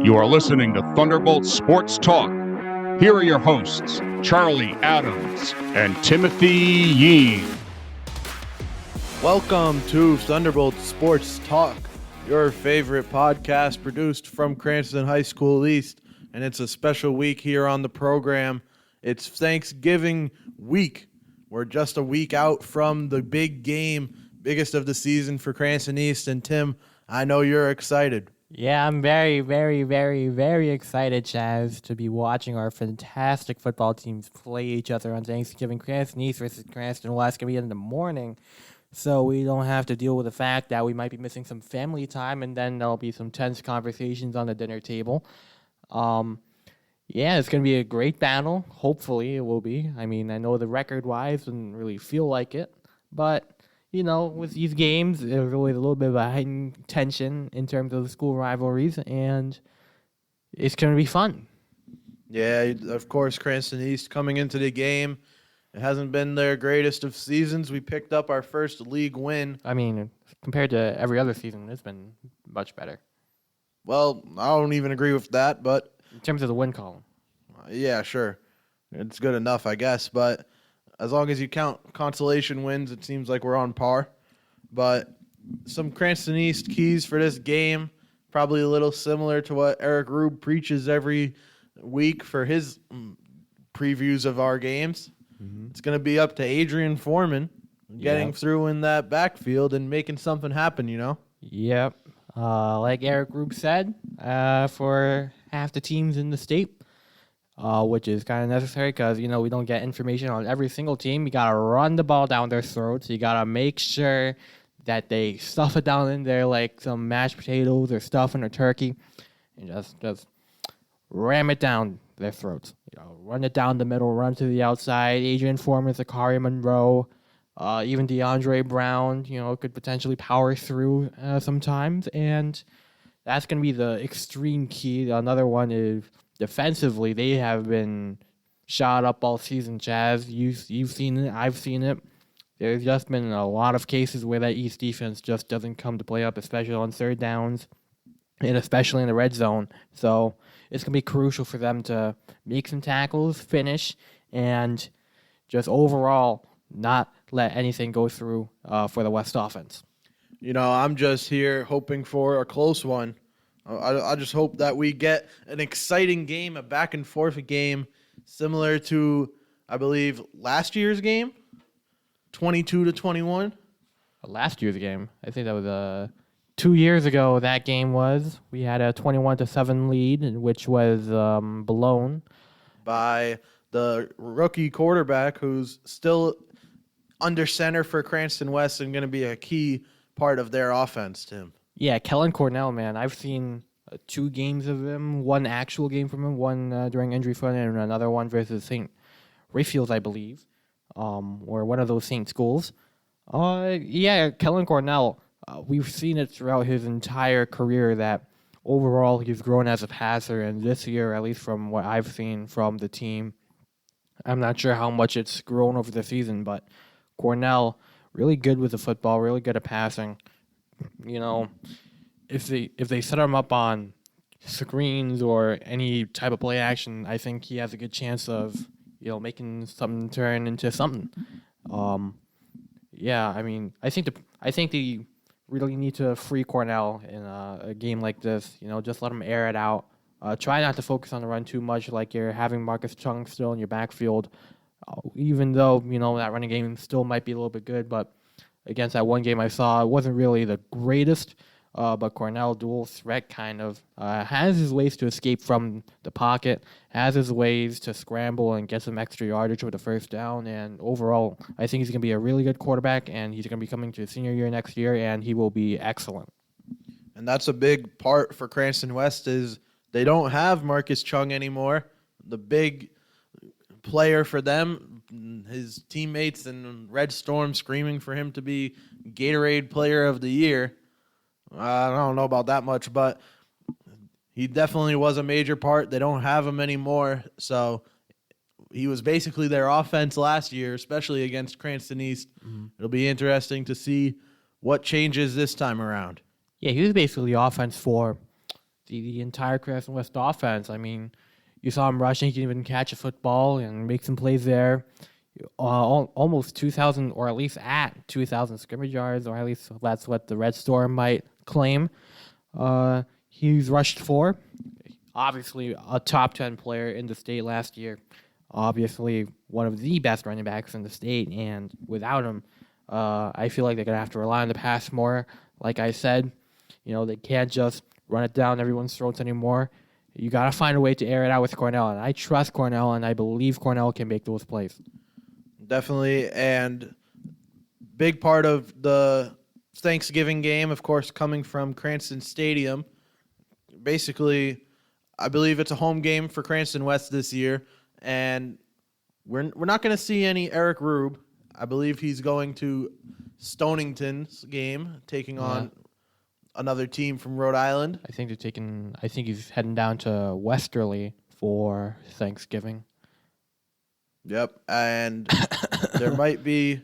You are listening to Thunderbolt Sports Talk. Here are your hosts, Charlie Adams and Timothy Yeen. Welcome to Thunderbolt Sports Talk, your favorite podcast produced from Cranston High School East, and it's a special week here on the program. It's Thanksgiving week. We're just a week out from the big game, biggest of the season for Cranston East, and Tim, I know you're excited. Yeah, I'm very, very, very, very excited, Chaz, to be watching our fantastic football teams play each other on Thanksgiving. Cranston East versus Cranston West going to be in the morning, so we don't have to deal with the fact that we might be missing some family time, and then there'll be some tense conversations on the dinner table. Yeah, it's going to be a great battle. Hopefully it will be. I mean, I know the record-wise doesn't really feel like it, but you know, with these games, there's always a little bit of a heightened tension in terms of the school rivalries, and it's going to be fun. Yeah, of course, Cranston East coming into the game. It hasn't been their greatest of seasons. We picked up our first league win. I mean, compared to every other season, it's been much better. Well, I don't even agree with that, but In terms of the win column. Yeah, sure. It's good enough, I guess, but as long as you count consolation wins, it seems like we're on par. But some Cranston East keys for this game, probably a little similar to what Eric Rube preaches every week for his previews of our games. Mm-hmm. It's going to be up to Adrian Foreman getting through in that backfield and making something happen, you know? Yep. Like Eric Rube said, for half the teams in the state, which is kind of necessary because, you know, we don't get information on every single team. You got to run the ball down their throats. You got to make sure that they stuff it down in there like some mashed potatoes or stuffing or turkey and just ram it down their throats. You know, run it down the middle, run to the outside. Adrian Foreman, Zachary Monroe, even DeAndre Brown, you know, could potentially power through sometimes. And that's going to be the extreme key. Another one is defensively, they have been shot up all season, Chaz. You've seen it. I've seen it. There's just been a lot of cases where that East defense just doesn't come to play up, especially on third downs and especially in the red zone. So it's going to be crucial for them to make some tackles, finish, and just overall not let anything go through for the West offense. You know, I'm just here hoping for a close one. I just hope that we get an exciting game, a back-and-forth game, similar to, I believe, last year's game, 22-21. Last year's game, I think that was 2 years ago. That game was. We had a 21-7 lead, which was blown by the rookie quarterback, who's still under center for Cranston West and going to be a key part of their offense, Tim. Yeah, Kellen Cornell, man. I've seen 2 games of him, one actual game from him, one during injury fund, and another one versus St. Rayfield, I believe, or one of those St. schools. Yeah, Kellen Cornell, we've seen it throughout his entire career that overall he's grown as a passer, and this year, at least from what I've seen from the team, I'm not sure how much it's grown over the season, but Cornell, really good with the football, really good at passing. You know, if they set him up on screens or any type of play action, I think he has a good chance of, you know, making something turn into something. Yeah, I mean, I think they really need to free Cornell in a game like this. You know, just let him air it out. Try not to focus on the run too much, like you're having Marcus Chung still in your backfield. Even though, you know, that running game still might be a little bit good, but against that one game I saw, it wasn't really the greatest, but Cornell, dual threat kind of, has his ways to escape from the pocket, has his ways to scramble and get some extra yardage with the first down, and overall, I think he's going to be a really good quarterback, and he's going to be coming to his senior year next year, and he will be excellent. And that's a big part for Cranston West is they don't have Marcus Chung anymore. The big player for them, his teammates and Red Storm screaming for him to be Gatorade Player of the Year. I don't know about that much, but he definitely was a major part. They don't have him anymore, so he was basically their offense last year, especially against Cranston East. Mm-hmm. It'll be interesting to see what changes this time around. Yeah, he was basically the offense for the entire Crescent West offense. I mean, you saw him rushing. He can even catch a football and make some plays there. Almost 2,000, or at least at 2,000 scrimmage yards, or at least that's what the Red Storm might claim. He's rushed 4. Obviously, a top 10 player in the state last year. Obviously, one of the best running backs in the state. And without him, I feel like they're going to have to rely on the pass more. Like I said, they can't just run it down everyone's throats anymore. You got to find a way to air it out with Cornell. And I trust Cornell, and I believe Cornell can make those plays. Definitely. And big part of the Thanksgiving game, of course, coming from Cranston Stadium. Basically, I believe it's a home game for Cranston West this year. And we're not going to see any Eric Rube. I believe he's going to Stonington's game, taking on another team from Rhode Island. I think he's heading down to Westerly for Thanksgiving. Yep, and there might be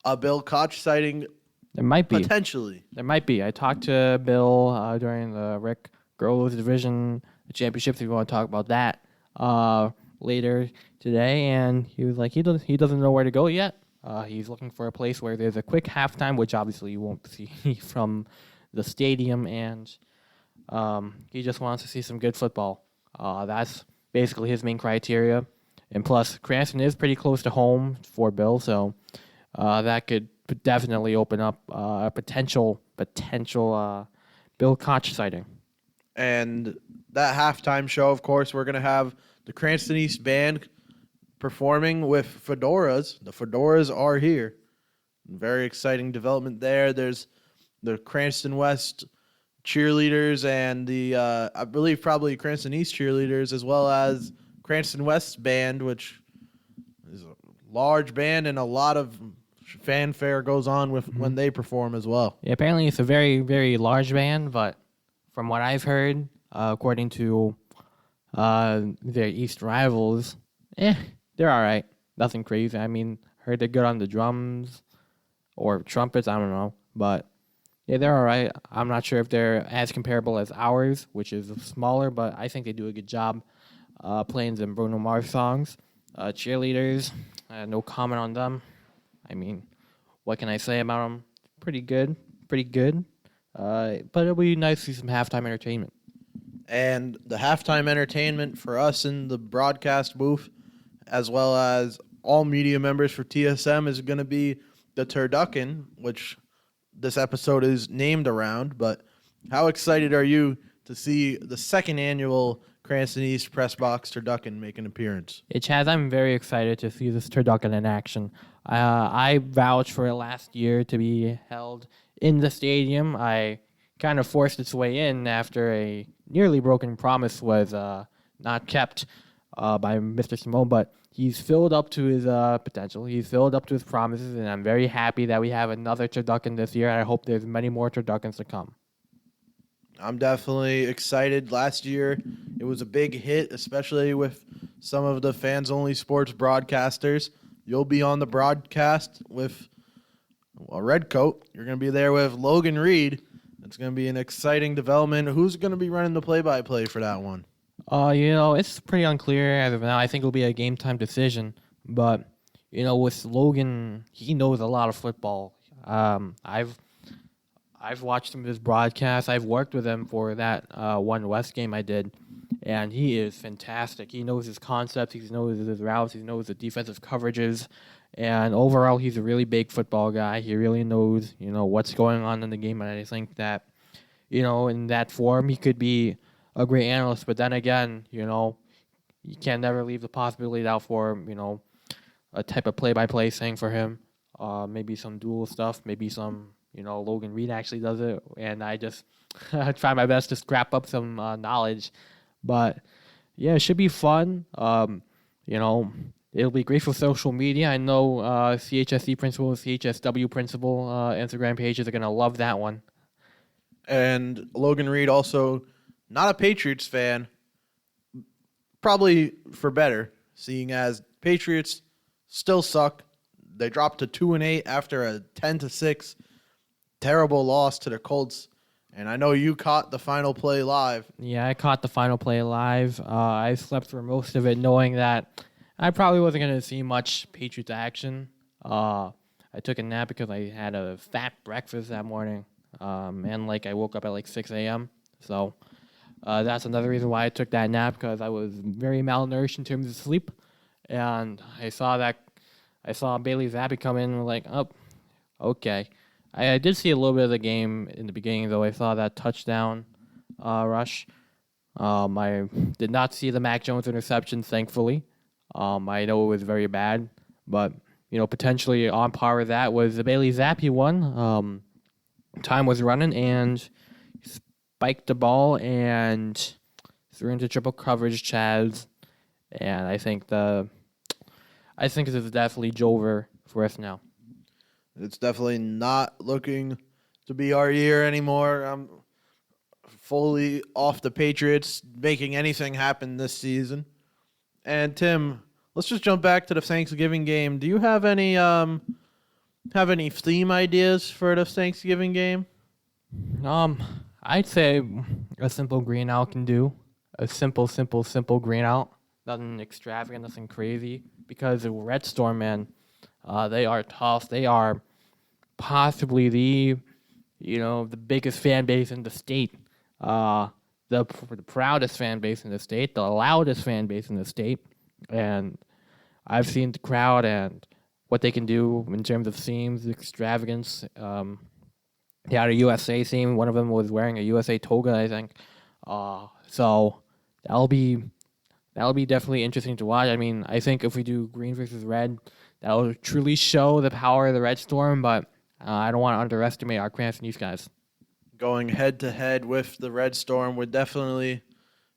a Bill Koch sighting. There might be. Potentially. There might be. I talked to Bill during the Rick Girls Division Championships, if you want to talk about that later today, and he was like, he doesn't know where to go yet. He's looking for a place where there's a quick halftime, which obviously you won't see from the stadium, and he just wants to see some good football. That's basically his main criteria. And plus, Cranston is pretty close to home for Bill, so that could definitely open up a potential Bill Koch sighting. And that halftime show, of course, we're going to have the Cranston East Band performing with fedoras. The fedoras are here. Very exciting development there. There's the Cranston West cheerleaders and the, I believe, probably Cranston East cheerleaders, as well as Cranston West Band, which is a large band, and a lot of fanfare goes on with when they perform as well. Yeah, apparently it's a very, very large band, but from what I've heard, according to their East rivals, they're all right. Nothing crazy. I mean, heard they're good on the drums or trumpets. I don't know, but yeah, they're all right. I'm not sure if they're as comparable as ours, which is smaller, but I think they do a good job playing some Bruno Mars songs. Cheerleaders, no comment on them. I mean, what can I say about them? Pretty good. But it'll be nice to see some halftime entertainment. And the halftime entertainment for us in the broadcast booth, as well as all media members for TSM, is going to be the Turducken, which this episode is named around. But how excited are you to see the second annual Cranston East Press Box Turducken make an appearance? Chaz, I'm very excited to see this Turducken in action. I vouched for it last year to be held in the stadium. I kind of forced its way in after a nearly broken promise was not kept by Mr. Simone, but he's filled up to his potential. He's filled up to his promises, and I'm very happy that we have another Turducken this year. I hope there's many more Turduckens to come. I'm definitely excited. Last year, it was a big hit, especially with some of the fans-only sports broadcasters. You'll be on the broadcast with a red coat. You're going to be there with Logan Reed. It's going to be an exciting development. Who's going to be running the play-by-play for that one? It's pretty unclear as of now. I think it'll be a game-time decision. But, with Logan, he knows a lot of football. I've watched him in his broadcast. I've worked with him for that one West game I did, and he is fantastic. He knows his concepts. He knows his routes. He knows the defensive coverages. And overall, he's a really big football guy. He really knows, what's going on in the game. And I think that, in that form, he could be a great analyst. But then again, you can never leave the possibility out for, a type of play-by-play thing for him. Maybe some dual stuff. Maybe some, Logan Reed actually does it. And I just try my best to scrap up some knowledge. But, yeah, it should be fun. It'll be great for social media. I know CHSC principal, CHSW principal Instagram pages are going to love that one. And Logan Reed also not a Patriots fan, probably for better, seeing as Patriots still suck. They dropped to 2-8 after a 10-6 terrible loss to the Colts And I know you caught the final play live. Yeah, I caught the final play live. I slept through most of it, knowing that I probably wasn't going to see much Patriots action. I took a nap because I had a fat breakfast that morning, and I woke up at 6 a.m. So that's another reason why I took that nap, because I was very malnourished in terms of sleep. And I saw Bailey Zappi come in and oh, okay. I did see a little bit of the game in the beginning, though. I saw that touchdown rush. I did not see the Mac Jones interception, thankfully. I know it was very bad, but potentially on par with that was the Bailey Zappi one. Time was running, and he spiked the ball and threw into triple coverage, Chaz. And I think this is definitely over for us now. It's definitely not looking to be our year anymore. I'm fully off the Patriots making anything happen this season. And Tim, let's just jump back to the Thanksgiving game. Do you have any theme ideas for the Thanksgiving game? I'd say a simple green out can do. A simple green out. Nothing extravagant, nothing crazy. Because the Red Storm, man, they are tough. They are possibly the biggest fan base in the state, the proudest fan base in the state, the loudest fan base in the state. And I've seen the crowd and what they can do in terms of themes, extravagance. They had a USA theme. One of them was wearing a USA toga, I think. So that'll be definitely interesting to watch. I mean, I think if we do green versus red, that will truly show the power of the Red Storm, but I don't want to underestimate our Cranston East guys. Going head-to-head with the Red Storm would definitely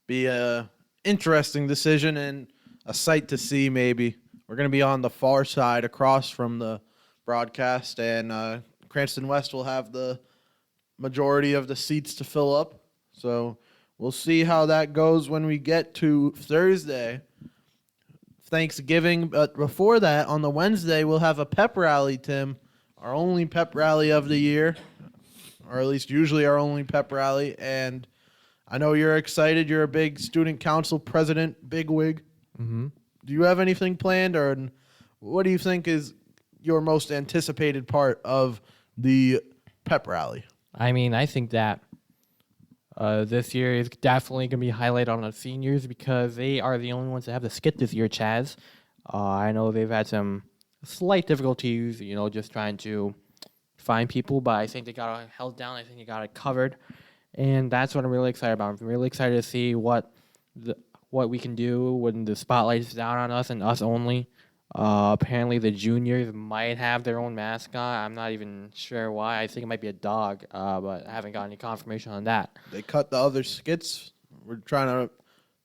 be a interesting decision and a sight to see, maybe. We're going to be on the far side across from the broadcast, and Cranston West will have the majority of the seats to fill up. So we'll see how that goes when we get to Thursday, Thanksgiving. But before that, on the Wednesday, we'll have a pep rally, Tim. Our only pep rally of the year, or at least usually our only pep rally. And I know you're excited. You're a big student council president, bigwig. Mm-hmm. Do you have anything planned, or what do you think is your most anticipated part of the pep rally? I mean, I think that this year is definitely going to be highlighted on the seniors, because they are the only ones that have the skit this year, Chaz. I know they've had some slight difficulties, just trying to find people, but I think they got it held down. I think they got it covered, and that's what I'm really excited about. I'm really excited to see what we can do when the spotlight is down on us and us only. Apparently, the juniors might have their own mascot. I'm not even sure why. I think it might be a dog, but I haven't got any confirmation on that. They cut the other skits. We're trying to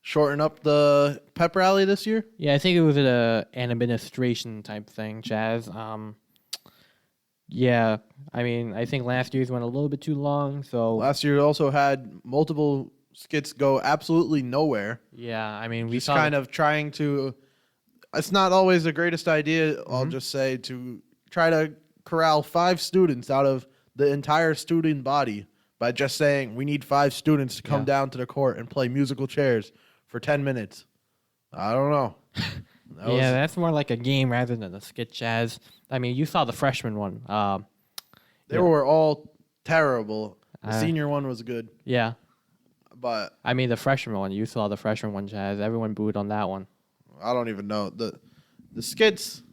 shorten up the pep rally this year. Yeah, I think it was an administration type thing, Chaz. Yeah, I mean, I think last year's went a little bit too long. So last year also had multiple skits go absolutely nowhere. Yeah, I mean, we just kind of trying to. It's not always the greatest idea, I'll just say, to try to corral 5 students out of the entire student body by just saying we need 5 students to come down to the court and play musical chairs for 10 minutes. I don't know. That's more like a game rather than a skit, Chaz. I mean, you saw the freshman one. They were all terrible. The senior one was good. Yeah. But I mean, the freshman one. You saw the freshman one, Chaz. Everyone booed on that one. I don't even know. The skits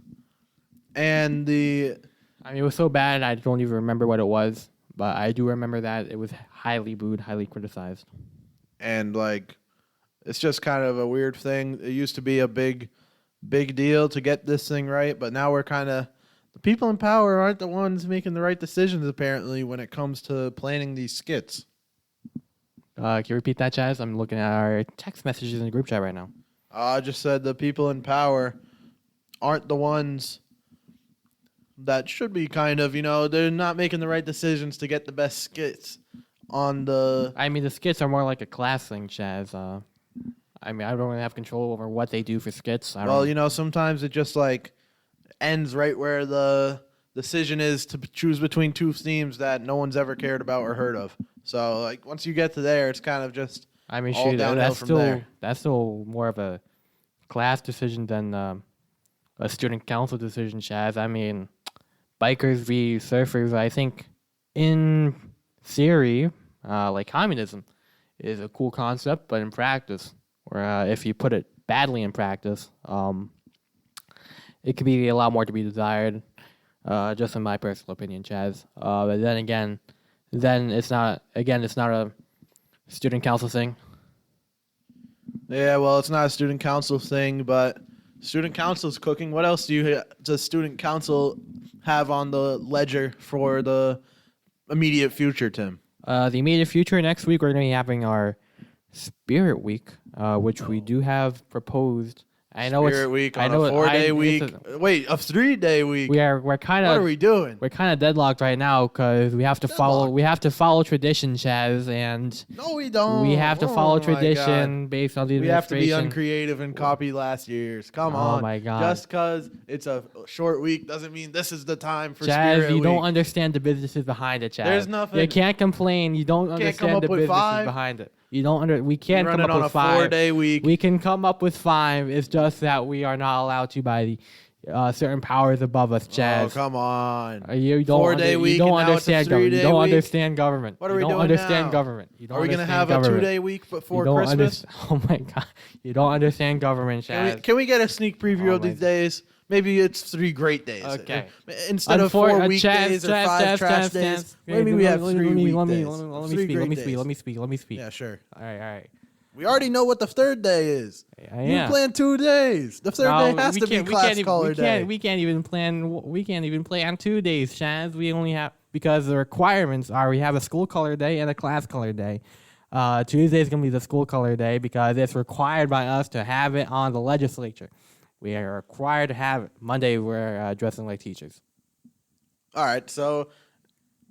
and the... I mean, it was so bad I don't even remember what it was. But I do remember that it was highly booed, highly criticized. And, it's just kind of a weird thing. It used to be a big deal to get this thing right. But now we're kind of... The people in power aren't the ones making the right decisions, apparently, when it comes to planning these skits. Can you repeat that, Chaz? I'm looking at our text messages in the group chat right now. I just said the people in power aren't the ones that should be kind of, they're not making the right decisions to get the best skits on the... I mean, the skits are more like a class thing, Chaz. I mean, I don't really have control over what they do for skits. Sometimes it just, ends right where the decision is to choose between two teams that no one's ever cared about or heard of. So, like, once you get to there, it's kind of just I mean, all shoot, downhill that's from still there. that's still more of a class decision than a student council decision, Chaz. I mean, bikers v surfers. I think in theory, like communism, is a cool concept, but in practice, or if you put it badly in practice, it could be a lot more to be desired. Just in my personal opinion, Chaz. But then again, it's not a student council thing. Yeah, well, it's not a student council thing, but student council's cooking. What else does student council have on the ledger for the immediate future, Tim? The immediate future, next week, we're going to be having our Spirit Week, which we do have proposed. I know Spirit it's Week I on know a it- 4-day I- week. it's Wait, a 3-day week. we're kind What are of we doing? we're kind of deadlocked right now because we have to follow tradition, Chaz, and No, we don't. we have to Oh follow my tradition based on the God. We have to be administration. uncreative and copy last year's. Come Oh on. my God. Just because it's a short week doesn't mean this is the time for Chaz, Spirit you Week. don't understand the businesses behind it, Chaz. There's nothing- You can't complain. You don't Can't come understand up the with businesses 5? behind it. You don't under. We can't Run come it up on with a 5. 4-day week. We can come up with 5. It's just that we are not allowed to by the certain powers above us, Chaz. Oh, come on. You don't 4-day you week don't and now it's a understand government. You 3-day don't week? understand government. What are you we don't doing understand now? government. You don't Are we going to understand have government. a 2-day week before You don't Christmas? Oh my God! You don't understand government, Chaz. Can we get a sneak preview Oh of my these days? Maybe it's 3 great days. Okay. Instead of 4 Chaz, weekdays or 5 trash days, maybe we have 3 weekdays. Let me 3 speak. great days. Let me speak. Yeah, sure. All right. We already know what the 3rd day is. Yeah. You plan 2 days. The 3rd day has to be class color day. We can't even plan 2 days, Chaz. We only have because the requirements are we have a school color day and a class color day. Tuesday is going to be the school color day because it's required by us to have it on the legislature. We are required to have it. Monday, we're dressing like teachers. All right, so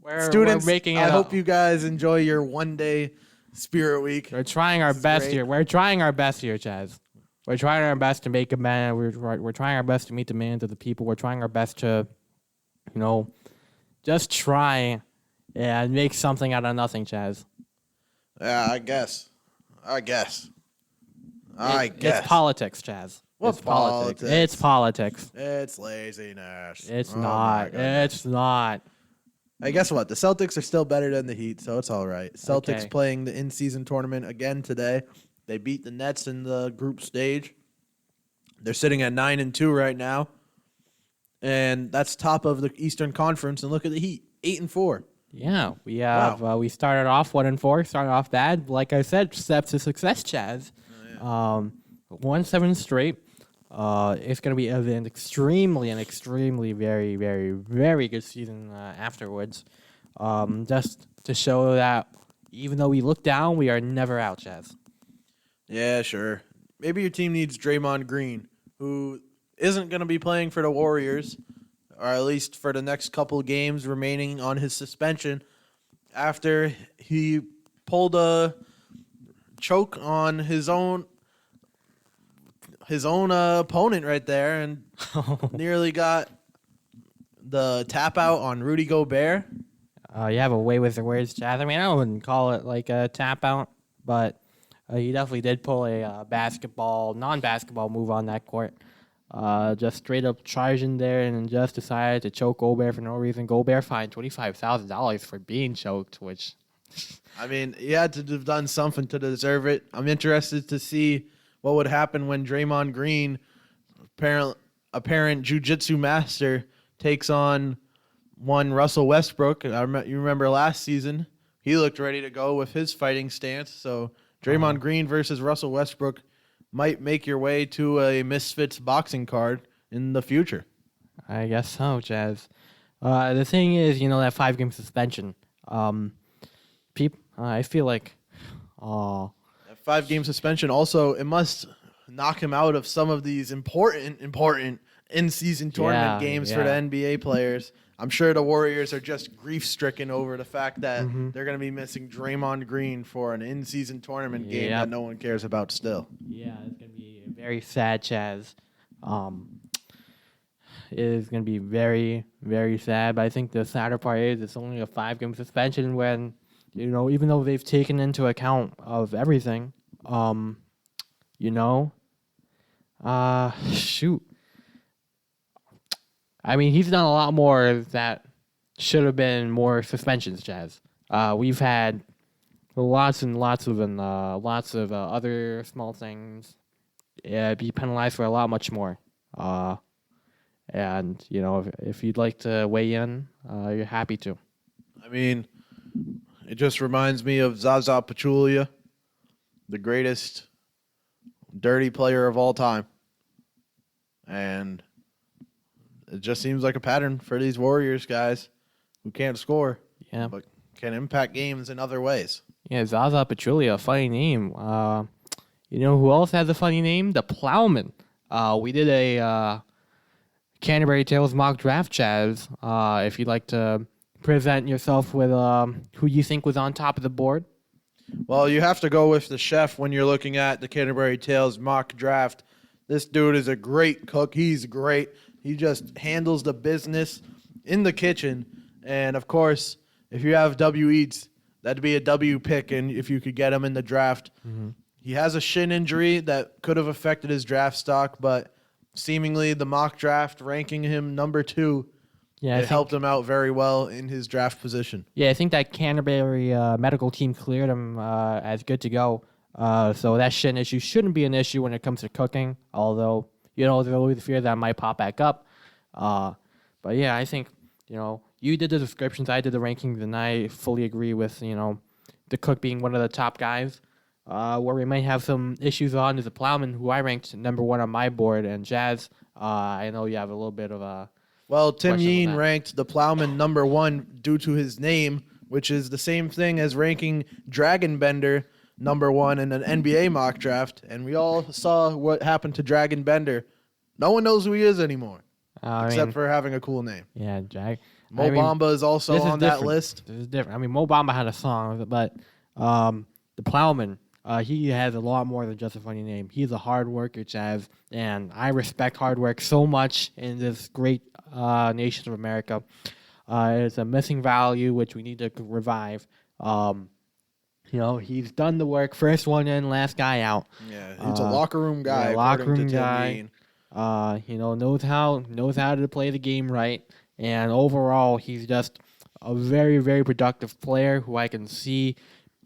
We're students, making it I up. hope you guys enjoy your 1-day Spirit Week. We're trying our This is best great. here. We're trying our best here, Chaz. We're trying our best to make a man. We're trying our best to meet the demands of the people. We're trying our best to, just try and make something out of nothing, Chaz. Yeah, I guess. It's politics, Chaz. What It's politics? politics? It's politics. It's laziness. It's Oh my not. goodness. It's not. Hey, guess what? The Celtics are still better than the Heat, so it's all right. Celtics Okay. playing the in-season tournament again today. They beat the Nets in the group stage. They're sitting at 9-2 right now, and that's top of the Eastern Conference. And look at the Heat, 8-4. Yeah, we have. We started off 1-4. Started off bad. Like I said, steps to success, Chaz. 1-7 straight. It's going to be an extremely, very, very, very good season afterwards. Just to show that even though we look down, we are never out, Chaz. Yeah, sure. Maybe your team needs Draymond Green, who isn't going to be playing for the Warriors, or at least for the next couple games remaining on his suspension after he pulled a choke on his own opponent right there and nearly got the tap out on Rudy Gobert. You have a way with the words, Chaz. I mean, I wouldn't call it like a tap out, but he definitely did pull a non-basketball move on that court. Just straight up charging there and just decided to choke Gobert for no reason. Gobert fined $25,000 for being choked, which... I mean, he had to have done something to deserve it. I'm interested to see what would happen when Draymond Green, apparent jiu-jitsu master, takes on one Russell Westbrook. You remember last season, he looked ready to go with his fighting stance. So Draymond Green versus Russell Westbrook might make your way to a Misfits boxing card in the future. I guess so, Chaz. The thing is, that 5-game suspension. I feel like, A 5-game suspension. Also, it must knock him out of some of these important in-season tournament games for the NBA players. I'm sure the Warriors are just grief-stricken over the fact that they're going to be missing Draymond Green for an in-season tournament game that no one cares about still. yeah, it's gonna be very sad, Chaz. is going to be very, very sad. But I think the sadder part is it's only a 5-game suspension when, even though they've taken into account of everything, shoot. I mean, he's done a lot more that should have been more suspensions, Jazz. We've had lots and lots of other small things be penalized for a lot much more. And, if you'd like to weigh in, you're happy to. I mean, it just reminds me of Zaza Pachulia, the greatest dirty player of all time. And it just seems like a pattern for these Warriors guys who can't score, but can impact games in other ways. Yeah, Zaza Pachulia, a funny name. Who else has a funny name? The Plowman. We did a Canterbury Tales mock draft, Chaz. If you'd like to present yourself with who you think was on top of the board. Well, you have to go with the chef when you're looking at the Canterbury Tales mock draft. This dude is a great cook. He's great. He just handles the business in the kitchen. And, of course, if you have W Eats, that'd be a W pick, and if you could get him in the draft. Mm-hmm. He has a shin injury that could have affected his draft stock, but seemingly the mock draft ranking him number 2 helped him out very well in his draft position. Yeah, I think that Canterbury medical team cleared him as good to go. So that shin issue shouldn't be an issue when it comes to cooking, although, there's always the fear that it might pop back up. But, yeah, I think, you did the descriptions, I did the rankings, and I fully agree with, the cook being one of the top guys. Where we might have some issues on is the Plowman, who I ranked number 1 on my board, and Jazz, I know you have a little bit of a... Well, Tim Yeen ranked the Plowman number 1 due to his name, which is the same thing as ranking Dragon Bender number 1 in an NBA mock draft, and we all saw what happened to Dragon Bender. No one knows who he is anymore, except for having a cool name. Yeah, Mo Bamba is also on that list. This is different. I mean, Mo Bamba had a song, but the Plowman, he has a lot more than just a funny name. He's a hard worker, Chaz, and I respect hard work so much in this great nation of America. It's a missing value which we need to revive. He's done the work. First one in, last guy out. Yeah, he's a locker room guy. Yeah, locker room guy. Knows how to play the game right, and overall, he's just a very, very productive player who I can see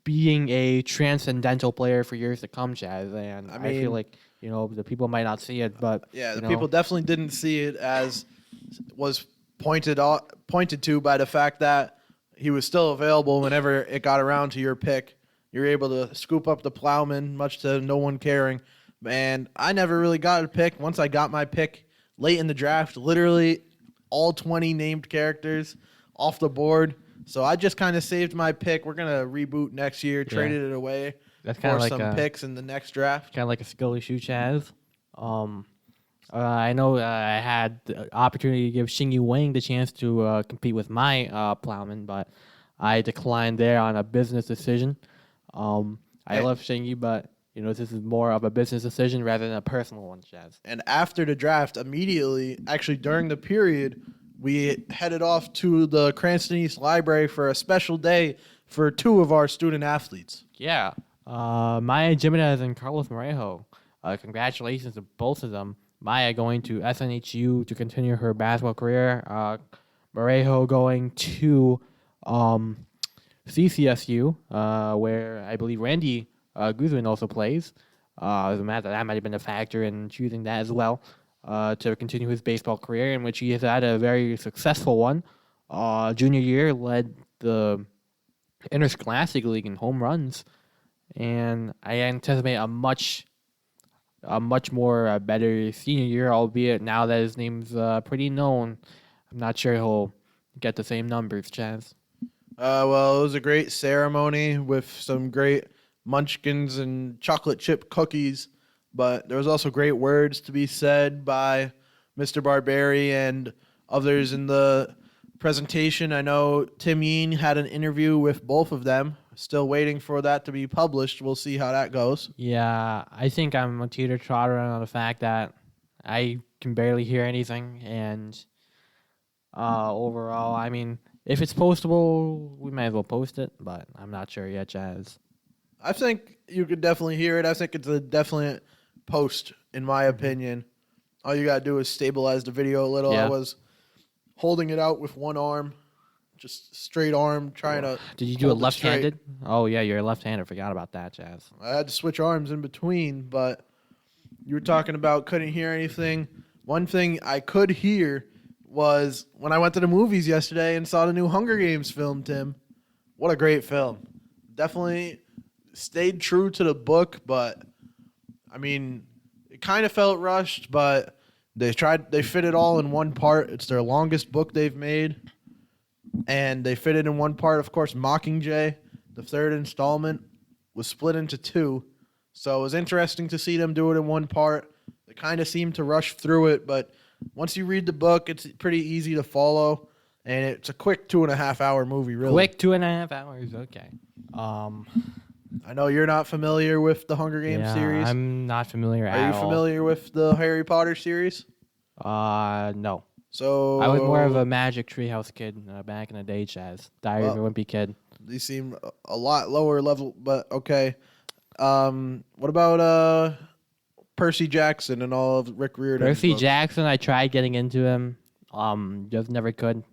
being a transcendental player for years to come, Chaz. And I feel like the people might not see it, but the people definitely didn't see it as was pointed to by the fact that he was still available whenever it got around to your pick. You're able to scoop up the Plowman, much to no one caring. And I never really got a pick. Once I got my pick late in the draft, literally all 20 named characters off the board. So I just kind of saved my pick. We're going to reboot next year, traded it away for some picks in the next draft. Kind of like a Scully shoe, Chaz. I know I had the opportunity to give Xingyu Wang the chance to compete with my Plowman, but I declined there on a business decision. I love Xingyu, but this is more of a business decision rather than a personal one, Chaz. And after the draft, immediately, actually during the period, we headed off to the Cranston East Library for a special day for 2 of our student athletes. Yeah. Maya Jimenez and Carlos Morejo. Congratulations to both of them. Maya going to SNHU to continue her basketball career. Morejo going to CCSU, where I believe Randy Guzman also plays. As a matter that might have been a factor in choosing that as well. To continue his baseball career, in which he has had a very successful one. Junior year led the Interscholastic League in home runs, and I anticipate a much more better senior year, albeit now that his name's pretty known. I'm not sure he'll get the same numbers, Chaz. Well, it was a great ceremony with some great munchkins and chocolate chip cookies. But there was also great words to be said by Mr. Barberi and others in the presentation. I know Tim Yeen had an interview with both of them. Still waiting for that to be published. We'll see how that goes. Yeah, I think I'm a teeter-totter on the fact that I can barely hear anything. And overall, I mean, if it's postable, we might as well post it, but I'm not sure yet, Jazz. I think you could definitely hear it. I think it's a definite post, in my opinion. All you gotta do is stabilize the video a little. Yeah. I was holding it out with one arm, just straight arm, trying to. Did you do it hold it straight. left-handed? Oh yeah, you're left-handed. Forgot about that, Jazz. I had to switch arms in between, but you were talking about couldn't hear anything. One thing I could hear was when I went to the movies yesterday and saw the new Hunger Games film, Tim. What a great film. Definitely stayed true to the book, but I mean, it kind of felt rushed, but they fit it all in one part. It's their longest book they've made, and they fit it in one part. Of course, Mockingjay, the third installment, was split into two, so it was interesting to see them do it in one part. They kind of seemed to rush through it, but once you read the book, it's pretty easy to follow, and it's a quick 2.5 hour movie, really. Quick 2.5 hours. Okay. I know you're not familiar with the Hunger Games Yeah, series. I'm not familiar Are at you all. familiar with the Harry Potter series? No. So I was more of a Magic Treehouse kid back in the day, Chaz. Diary of a Well- Wimpy Kid. These seem a lot lower level, but okay. What about Percy Jackson and all of Rick Riordan's Percy books? Jackson, I tried getting into him. Just never could.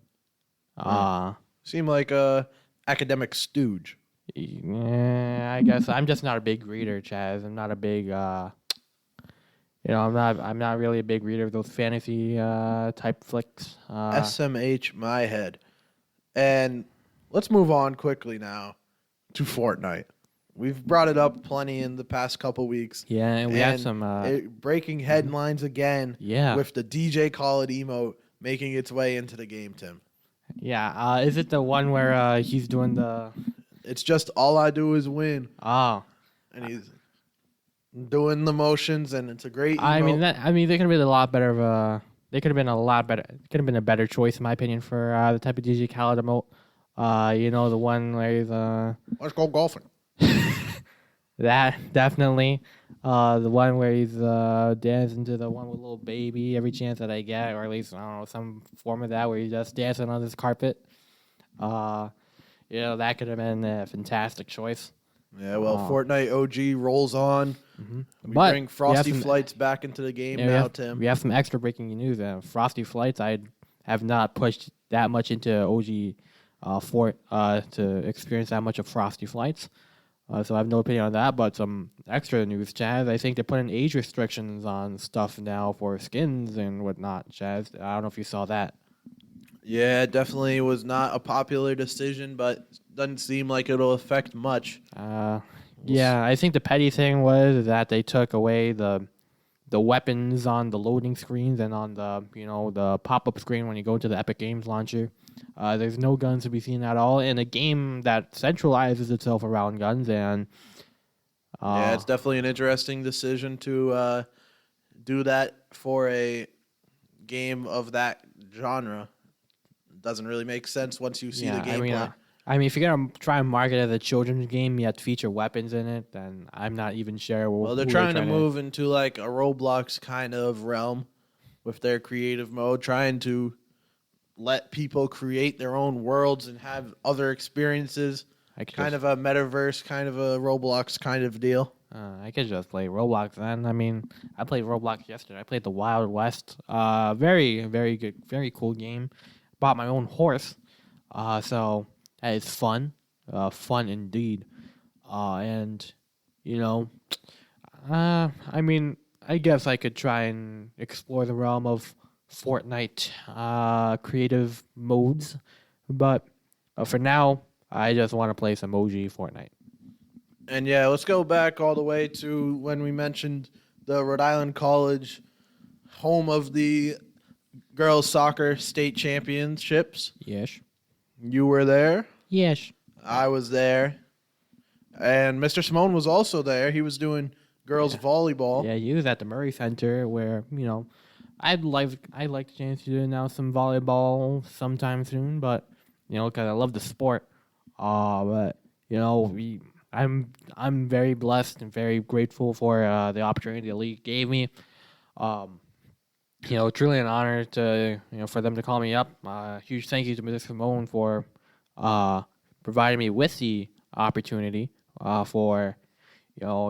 Seem like a academic stooge. Yeah, I guess I'm just not a big reader, Chaz. I'm not a big I'm not really a big reader of those fantasy type flicks. SMH my head. And let's move on quickly now to Fortnite. We've brought it up plenty in the past couple weeks. Yeah, and we have And some breaking headlines again yeah. with the DJ Khaled emote making its way into the game, Tim. Yeah, is it the one where he's doing the It's just all I do is win. Oh, And he's doing the motions, and it's a great emote. I mean, they could have been a lot better of a. They could have been a lot better. Could have been a better choice, in my opinion, for the type of DJ Khaled emote. The one where he's Let's go golfing. that definitely. The one where he's dancing to the one with little baby every chance that I get, or at least I don't know some form of that where he's just dancing on this carpet. That could have been a fantastic choice. Yeah, well, Oh. Fortnite OG rolls on. Mm-hmm. We bring Frosty some- Flights back into the game Yeah, now, Tim. We have some extra breaking news. Frosty Flights, I have not pushed that much into OG to experience that much of Frosty Flights. So I have no opinion on that. But some extra news, Chaz. I think they're putting age restrictions on stuff now for skins and whatnot, Chaz. I don't know if you saw that. Yeah, it definitely was not a popular decision, but doesn't seem like it'll affect much. Yeah, I think the petty thing was that they took away the weapons on the loading screens and on the pop-up screen when you go to the Epic Games launcher. There's no guns to be seen at all in a game that centralizes itself around guns. And Yeah, it's definitely an interesting decision to do that for a game of that genre. It doesn't really make sense once you see the gameplay. I mean, if you're gonna try and market it as a children's game, you have to feature weapons in it. Then I'm not even sure. Well, they're who trying to move into like a Roblox kind of realm with their creative mode, trying to let people create their own worlds and have other experiences. Kind of a metaverse, kind of a Roblox kind of deal. I could just play Roblox then. I mean, I played Roblox yesterday. I played the Wild West. Very, very good, very cool game. Bought my own horse. So that is fun. Fun indeed. I mean, I guess I could try and explore the realm of Fortnite creative modes. But for now, I just want to play some OG Fortnite. And yeah, let's go back all the way to when we mentioned the Rhode Island College, home of the girls soccer state championships. Yes. You were there. Yes. I was there. And Mr. Simone was also there. He was doing girls volleyball. Yeah, he was at the Murray Center where, I'd like the chance to do now some volleyball sometime soon, but because I love the sport. I'm very blessed and very grateful for the opportunity the league gave me. Truly an honor to for them to call me up. Huge thank you to Mr. Simone for providing me with the opportunity for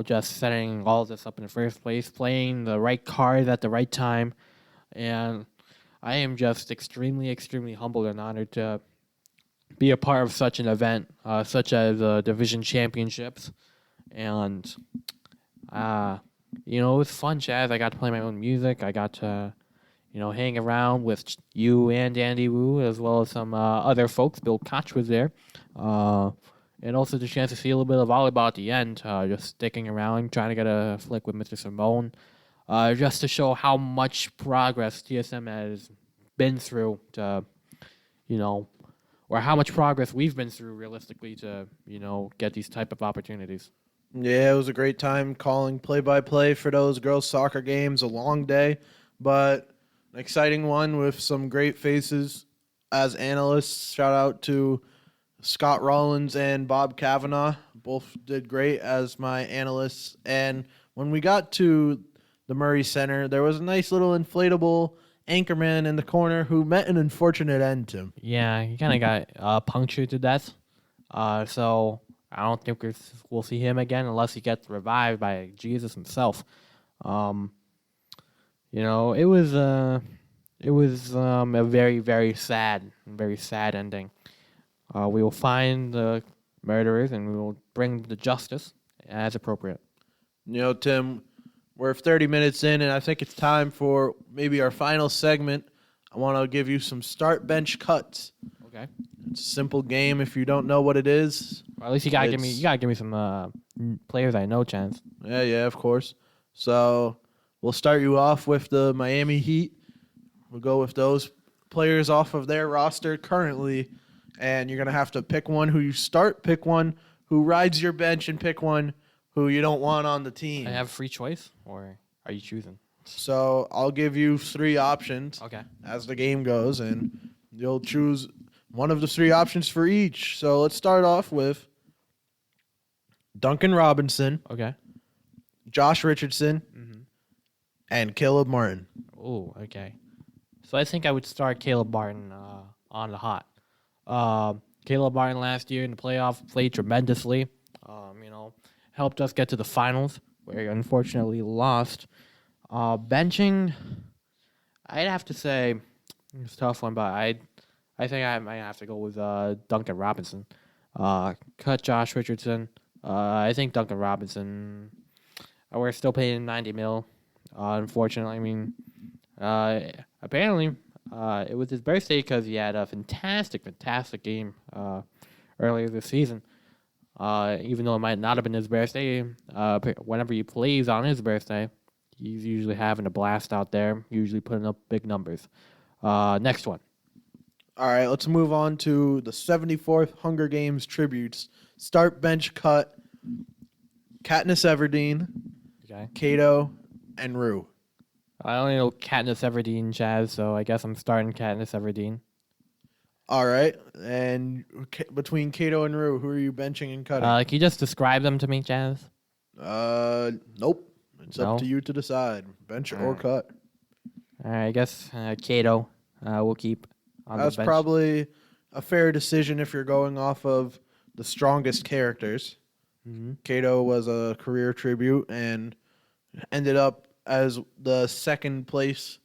just setting all this up in the first place, playing the right card at the right time, and I am just extremely, extremely humbled and honored to be a part of such an event, such as division championships, and it was fun, Chaz. I got to play my own music. I got to hang around with you and Andy Wu, as well as some other folks. Bill Koch was there. And also the chance to see a little bit of volleyball at the end, just sticking around, trying to get a flick with Mr. Simone, just to show how much progress TSM has been through to, or how much progress we've been through realistically to, get these type of opportunities. Yeah, it was a great time calling play-by-play for those girls' soccer games. A long day, but an exciting one with some great faces as analysts. Shout out to Scott Rollins and Bob Kavanaugh. Both did great as my analysts. And when we got to the Murray Center, there was a nice little inflatable anchorman in the corner who met an unfortunate end, Tim. Yeah, he kind of got punctured to death. So I don't think we'll see him again unless he gets revived by Jesus himself. It was a very, very sad ending. We will find the murderers and we will bring the justice as appropriate. Tim, we're 30 minutes in, and I think it's time for maybe our final segment. I want to give you some start bench cuts. Okay. It's a simple game. If you don't know what it is, well, at least you gotta give me some players I know, Chance. Yeah, of course. So we'll start you off with the Miami Heat. We'll go with those players off of their roster currently, and you're gonna have to pick one who you start, pick one who rides your bench, and pick one who you don't want on the team. I have free choice, or are you choosing? So I'll give you 3 options as the game goes, and you'll choose one of the 3 options for each. So let's start off with Duncan Robinson, Okay. Josh Richardson, and Caleb Martin. Oh, okay. So I think I would start Caleb Martin on the hot. Caleb Martin last year in the playoff played tremendously. Helped us get to the finals, where he unfortunately lost. Benching, I'd have to say it's a tough one, but I think I might have to go with Duncan Robinson. Cut Josh Richardson. I think Duncan Robinson. We're still paying $90 million. Unfortunately, apparently it was his birthday because he had a fantastic game earlier this season. Even though it might not have been his birthday, whenever he plays on his birthday, he's usually having a blast out there, usually putting up big numbers. Next one. All right, let's move on to the 74th Hunger Games tributes. Start bench cut, Katniss Everdeen, Okay. Cato, and Rue. I only know Katniss Everdeen, Chaz, so I guess I'm starting Katniss Everdeen. All right, and between Cato and Rue, who are you benching and cutting? Can you just describe them to me, Chaz? Nope. It's No? up to you to decide, bench or Alright. cut. All right, I guess Cato we'll keep on That's the bench. probably a fair decision if you're going off of the strongest characters. Mhm. Cato was a career tribute and ended up as the second place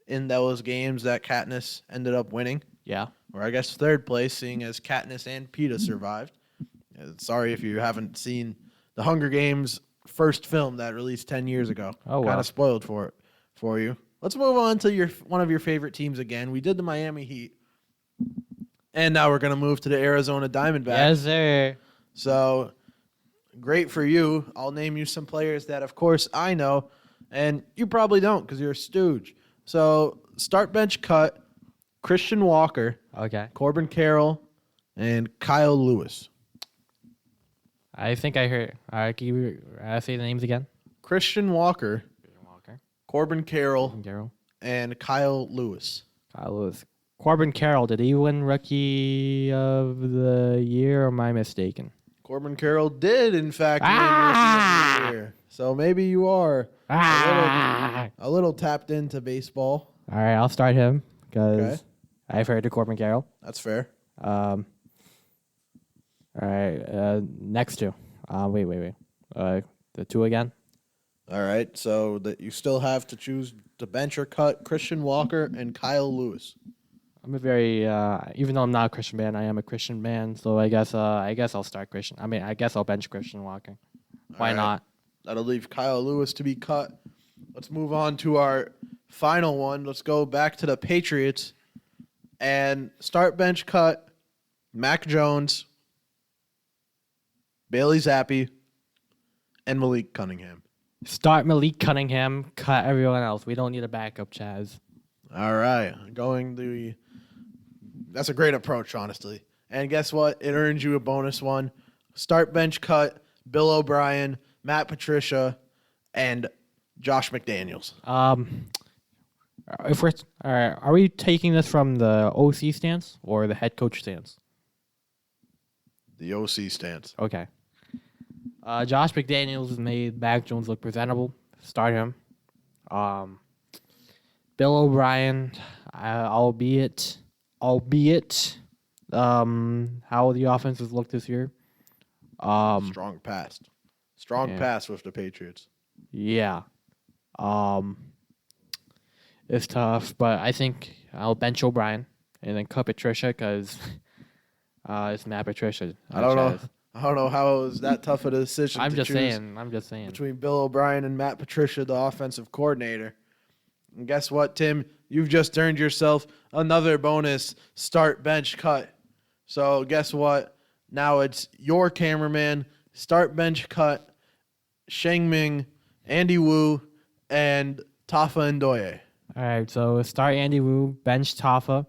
in those games that Katniss ended up winning. Yeah. Or I guess third place, seeing as Katniss and Peeta survived. Sorry if you haven't seen the Hunger Games first film that released 10 years ago. Oh, wow. Kind of spoiled for you. Let's move on to one of your favorite teams again. We did the Miami Heat. And now we're going to move to the Arizona Diamondbacks. Yes, sir. So, great for you. I'll name you some players that, of course, I know, and you probably don't because you're a stooge. So, start bench cut, Christian Walker, Okay. Corbin Carroll, and Kyle Lewis. I think I heard. Can you say the names again? Christian Walker, Walker, Corbin Carroll, Carroll, and Kyle Lewis. Kyle Lewis. Corbin Carroll, did he win Rookie of the Year, or am I mistaken? Corbin Carroll did, in fact, win Rookie of the Year. So maybe you are a little tapped into baseball. All right, I'll start him because Okay. I've heard of Corbin Carroll. That's fair. All right, next two. Wait. The two again. All right. So that you still have to choose to bench or cut Christian Walker and Kyle Lewis. I'm a very even though I'm not a Christian man, I am a Christian man. So I guess I'll start Christian. I guess I'll bench Christian Walker. Why All right. not? That'll leave Kyle Lewis to be cut. Let's move on to our final one. Let's go back to the Patriots and start bench cut Mac Jones, Bailey Zappi, and Malik Cunningham. Start Malik Cunningham. Cut everyone else. We don't need a backup, Chaz. All right. That's a great approach, honestly. And guess what? It earns you a bonus one. Start bench cut Bill O'Brien, Matt Patricia, and Josh McDaniels. If we're all right, are we taking this from the OC stance or the head coach stance? The OC stance. Okay. Josh McDaniels has made Mac Jones look presentable. Start him. Bill O'Brien, albeit how the offense has looked this year. Strong pass. Strong pass with the Patriots. Yeah. It's tough, but I think I'll bench O'Brien and then cut Patricia because it's Matt Patricia. I don't know how it was that tough of a decision. I'm to just choose saying. between Bill O'Brien and Matt Patricia, the offensive coordinator. And guess what, Tim? You've just earned yourself another bonus start bench cut. So guess what? Now it's your cameraman, start bench cut, Sheng Ming, Andy Wu, and Tafa Ndoye. All right, so start Andy Wu, bench Tafa,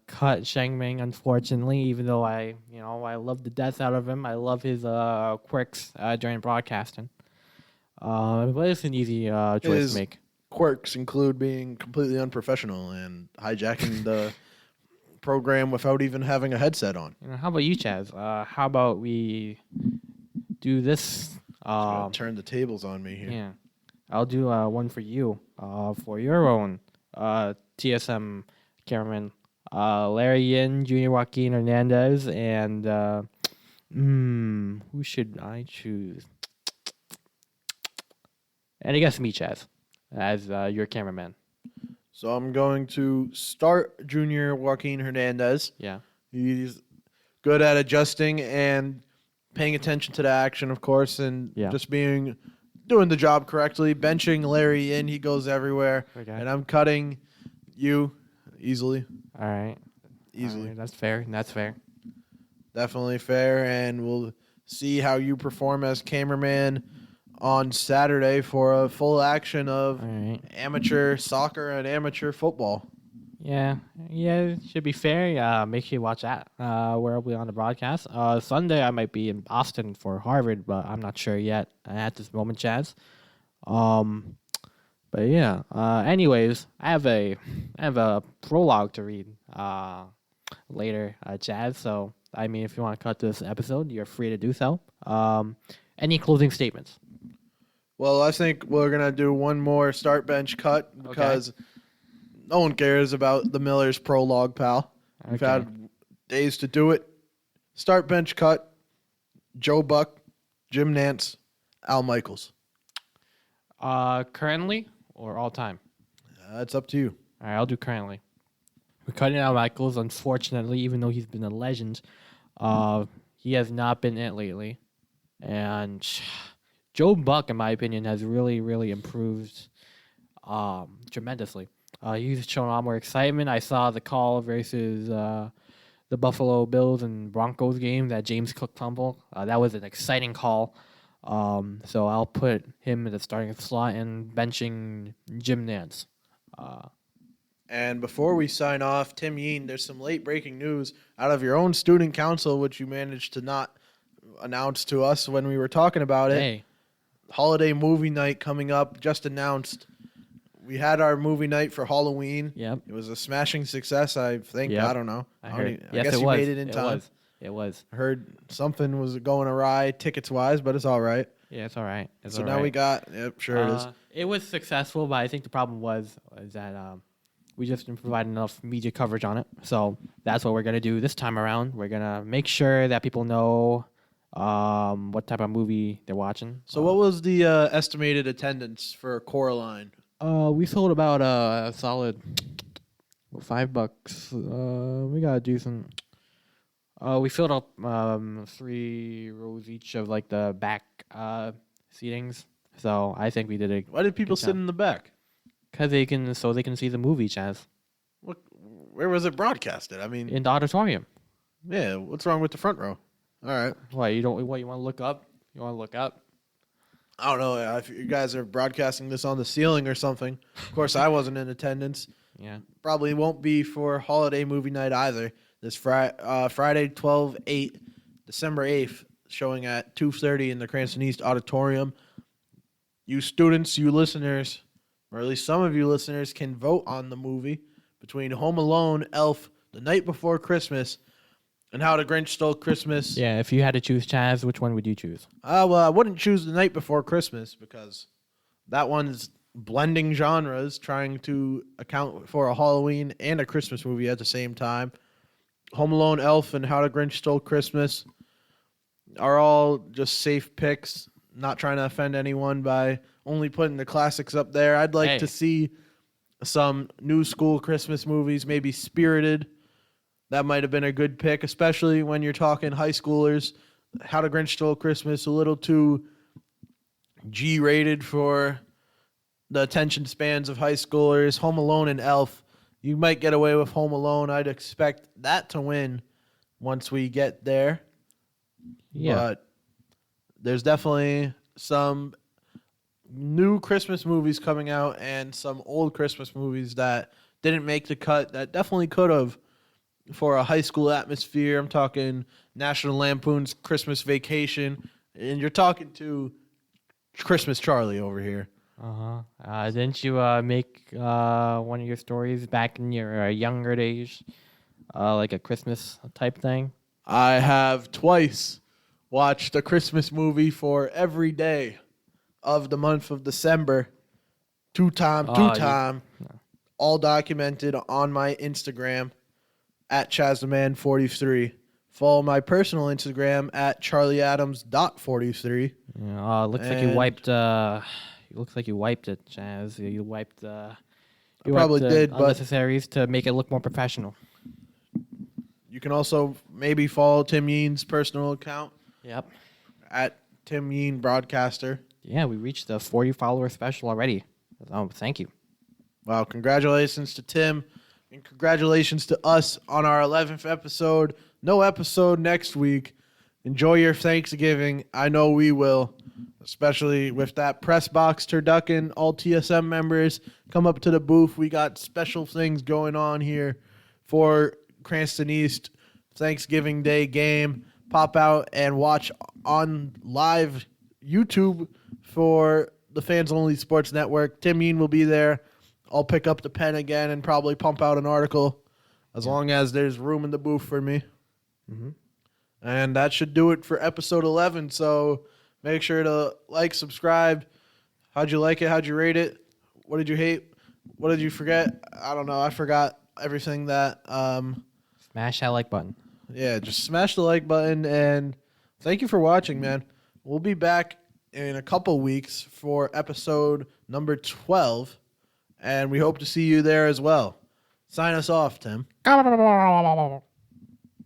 cut Sheng Ming. Unfortunately, even though I love the death out of him, I love his quirks during broadcasting. But it's an easy choice to make. Quirks include being completely unprofessional and hijacking the program without even having a headset on. How about you, Chaz? How about we do this? Turn the tables on me here. Yeah, I'll do one for you. For your own TSM cameraman, Larry Yin, Junior Joaquin Hernandez, and who should I choose? And I guess me, Chaz, as your cameraman. So I'm going to start Junior Joaquin Hernandez. Yeah. He's good at adjusting and paying attention to the action, of course, and just doing the job correctly. Benching Larry in, he goes everywhere. Okay. And I'm cutting you easily. All right. Easily. All right, that's fair. That's fair. Definitely fair, and we'll see how you perform as cameraman on Saturday for a full action of amateur soccer and amateur football. Yeah, it should be fair. Make sure you watch that. Where I'll be on the broadcast. Sunday I might be in Boston for Harvard, but I'm not sure yet at this moment, Chaz. But yeah. Anyways, I have a prologue to read later, Chaz. So if you want to cut this episode, you're free to do so. Any closing statements? Well, I think we're going to do one more start bench cut because no one cares about the Miller's prologue, pal. We've had days to do it. Start bench cut, Joe Buck, Jim Nantz, Al Michaels. Currently or all time? It's up to you. All right, I'll do currently. We're cutting Al Michaels, unfortunately, even though he's been a legend. He has not been it lately. And Joe Buck, in my opinion, has really, really improved tremendously. He's shown a lot more excitement. I saw the call versus the Buffalo Bills and Broncos game, that James Cook tumble. That was an exciting call. So I'll put him in the starting slot and benching Jim Nantz. And before we sign off, Tim Yeen, there's some late breaking news out of your own student council, which you managed to not announce to us when we were talking about it. Hey. Holiday movie night coming up, just announced. We had our movie night for Halloween. Yep. It was a smashing success, I think. Yep. I don't know. I heard. I guess you made it in time. It was. Heard something was going awry tickets-wise, but it's all right. Yeah, it's all right. It's So all now right. we got, yep, sure it is. It was successful, but I think the problem was that we just didn't provide enough media coverage on it. So that's what we're gonna do this time around. We're gonna make sure that people know what type of movie they're watching. So what was the estimated attendance for Coraline? We sold about a solid $5. We got a decent. We filled up 3 rows each of like the back seatings. So I think we did it Why did people Good sit job. in the back? because they can see the movie, Chaz, Where was it broadcasted? I mean, in the auditorium. yeah, what's wrong with the front row? All right. What you don't? What you want to look up? You want to look up? I don't know if you guys are broadcasting this on the ceiling or something. Of course, I wasn't in attendance. Yeah. Probably won't be for holiday movie night either. This Friday, 12/8, December 8th, showing at 2:30 in the Cranston East Auditorium. You students, you listeners, or at least some of you listeners, can vote on the movie between Home Alone, Elf, The Night Before Christmas, and How the Grinch Stole Christmas. Yeah. If you had to choose, Chaz, which one would you choose? Well, I wouldn't choose The Night Before Christmas because that one's blending genres, trying to account for a Halloween and a Christmas movie at the same time. Home Alone, Elf, and How the Grinch Stole Christmas are all just safe picks, not trying to offend anyone by only putting the classics up there. I'd like Hey. to see some new school Christmas movies, maybe Spirited. That might have been a good pick, especially when you're talking high schoolers. How the Grinch Stole Christmas, a little too G-rated for the attention spans of high schoolers. Home Alone and Elf, you might get away with Home Alone. I'd expect that to win once we get there. Yeah. But there's definitely some new Christmas movies coming out and some old Christmas movies that didn't make the cut that definitely could have for a high school atmosphere. I'm talking National Lampoon's Christmas Vacation, and you're talking to Christmas Charlie over here. Didn't you make one of your stories back in your younger days, like a Christmas type thing? I have twice watched a Christmas movie for every day of the month of December. Two time, all documented on my Instagram at ChazTheMan43. Follow my personal Instagram at CharlieAdams.43. Yeah, looks like you And- wiped. Looks like you wiped it, Chaz. You wiped. I probably did, but unnecessaries to make it look more professional. you can also maybe follow Tim Yeen's personal account Yep. at Tim Yeen Broadcaster. Yeah, we reached the 40 follower special already. Oh, thank you. Wow, congratulations to Tim, and congratulations to us on our 11th episode. No episode next week. Enjoy your Thanksgiving. I know we will, especially with that press box turducken. All TSM members come up to the booth. We got special things going on here for Cranston East Thanksgiving Day game. Pop out and watch on live YouTube for the Fans Only Sports Network. Tim Yeen will be there. I'll pick up the pen again and probably pump out an article as long as there's room in the booth for me. Mm-hmm. And that should do it for episode 11. So make sure to like, subscribe. How'd you like it? How'd you rate it? What did you hate? What did you forget? I don't know. I forgot everything that, Smash that like button. yeah, just smash the like button. And thank you for watching, man. We'll be back in a couple weeks for episode number 12. And we hope to see you there as well. Sign us off, Tim.